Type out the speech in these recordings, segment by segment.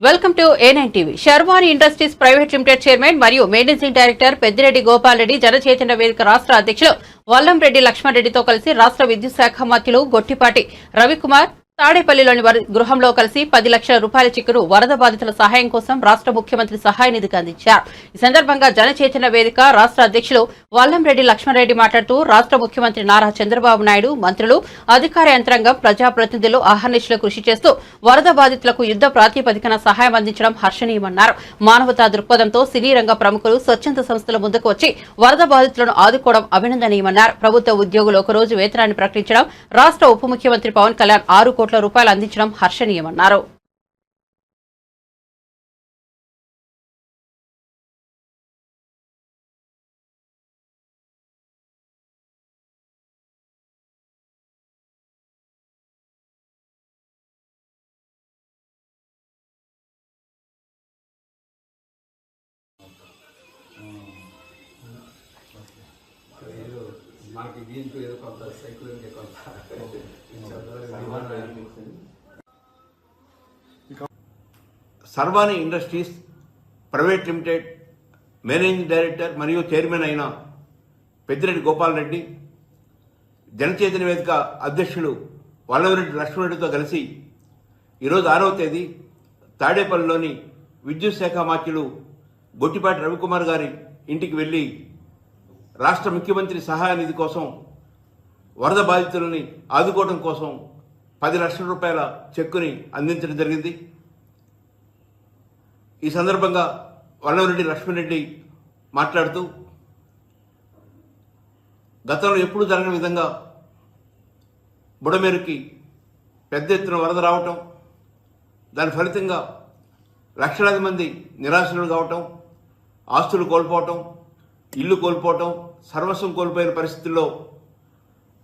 Welcome to A9 TV. Sharvani industries private limited chairman మరియు managing director Peddireddy Gopal Reddy Janachaitanya Vedika రాష్ట్ర అధ్యక్షులు వల్లంరెడ్డి లక్ష్మణ్ రెడ్డితో కలిసి రాష్ట్ర విద్యుత్ శాఖ మంత్రులు గొట్టిపాటి రవికుమార్ తాడేపల్లిలోని గృహంలో కలిసి 10 లక్షల రూపాయల చెక్కును వరద బాధితుల సహాయం కోసం రాష్ట్ర ముఖ్యమంత్రి సహాయ నిధికి అందించారు. ఈ సందర్భంగా జనచైతన్య వేదిక రాష్ట్ర అధ్యక్షులు వల్లంరెడ్డి లక్ష్మణ్ రెడ్డి మాట్లాడుతూ రాష్ట్ర ముఖ్యమంత్రి నారా చంద్రబాబు నాయుడు, మంత్రులు, అధికార యంత్రాంగం, ప్రజాప్రతినిధులు అహర్నిశలు కృషి చేస్తూ వరద బాధితులకు యుద్ధ ప్రాతిపదికన సహాయం అందించడం హర్షణీయమన్నారు. మానవతా దృక్పథంతో సినీ రంగ ప్రముఖులు, స్వచ్ఛంద సంస్థల ముందుకు వచ్చి వరద బాధితులను ఆదుకోవడం అభినందనీయమన్నారు. ప్రభుత్వ ఉద్యోగులు ఒకరోజు వేతనాన్ని ప్రకటించడం, రాష్ట్ర ఉప ముఖ్యమంత్రి పవన్ కళ్యాణ్ 6 కోట్ల రూపాయలు అందించడం హర్షణీయమన్నారు. మనకి దీంట్లో ఏదో కొంత సైకిల్ కొంత Sharvani industries private limited managing director మరియు చైర్మన్ అయిన పెద్దిరెడ్డి గోపాల్ రెడ్డి, జనచైతన్య వేదిక అధ్యక్షులు వల్లంరెడ్డి లక్ష్మణ్ రెడ్డితో కలిసి ఈరోజు 6వ తేదీ తాడేపల్లిలోని విద్యుత్ శాఖ మంత్రులు గొట్టిపాటి రవికుమార్ గారి ఇంటికి వెళ్లి రాష్ట్ర ముఖ్యమంత్రి సహాయ నిధి కోసం, వరద బాధితులని ఆదుకోవడం కోసం 10 లక్షల రూపాయల చెక్కుని అందించడం జరిగింది. ఈ సందర్భంగా వల్లంరెడ్డి లక్ష్మణ్ రెడ్డి మాట్లాడుతూ, గతంలో ఎప్పుడూ జరగని విధంగా బుడమేరుకి పెద్ద ఎత్తున వరద రావటం, దాని ఫలితంగా లక్షలాది మంది నిరాశ్రులు కావటం, ఆస్తులు కోల్పోవటం, ఇల్లు కోల్పోవటం, సర్వస్వం కోల్పోయిన పరిస్థితుల్లో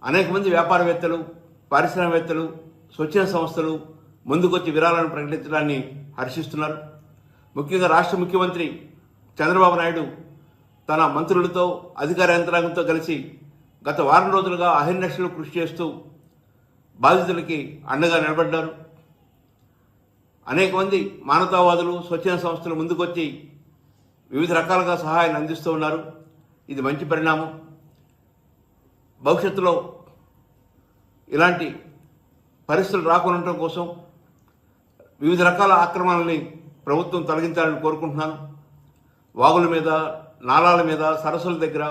అనేక మంది వ్యాపారవేత్తలు, పారిశ్రామికవేత్తలు, స్వచ్ఛంద సంస్థలు ముందుకొచ్చి విరాళాలను ప్రకటించడాన్ని హర్షిస్తున్నారు. ముఖ్యంగా రాష్ట్ర ముఖ్యమంత్రి చంద్రబాబు నాయుడు తన మంత్రులతో, అధికార యంత్రాంగంతో కలిసి గత వారం రోజులుగా అహర్నిశలు కృషి చేస్తూ బాధితులకి అండగా నిలబడ్డారు. అనేక మంది మానవతావాదులు, స్వచ్ఛంద సంస్థలు ముందుకొచ్చి వివిధ రకాలుగా సహాయాన్ని అందిస్తూ ఉన్నారు. ఇది మంచి పరిణామం. భవిష్యత్తులో ఇలాంటి పరిస్థితులు రాకుండా కోసం వివిధ రకాల ఆక్రమణల్ని ప్రభుత్వం తొలగించాలని కోరుకుంటున్నాను. వాగుల మీద, నాలాల మీద, సరస్సుల దగ్గర,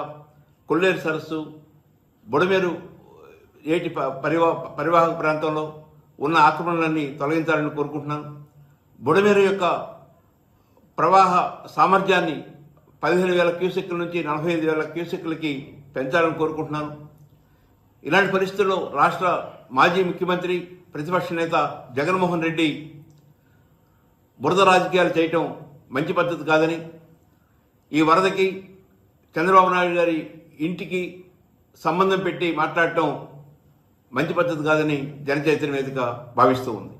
కొల్లేరు సరస్సు, బుడమేరు ఏటి పరివాహక ప్రాంతంలో ఉన్న ఆక్రమణలన్నీ తొలగించాలని కోరుకుంటున్నాను. బుడమేరు యొక్క ప్రవాహ సామర్థ్యాన్ని 15,000 క్యూసెక్ల నుంచి 45,000 క్యూసెక్లకి పెంచాలని కోరుకుంటున్నాను. ఇలాంటి పరిస్థితుల్లో రాష్ట్ర మాజీ ముఖ్యమంత్రి, ప్రతిపక్ష నేత జగన్మోహన్ రెడ్డి బురద రాజకీయాలు చేయటం మంచి పద్ధతి కాదని, ఈ వరదకి చంద్రబాబు నాయుడు గారి ఇంటికి సంబంధం పెట్టి మాట్లాడటం మంచి పద్ధతి కాదని జనచైతన్య వేదిక భావిస్తూ ఉంది.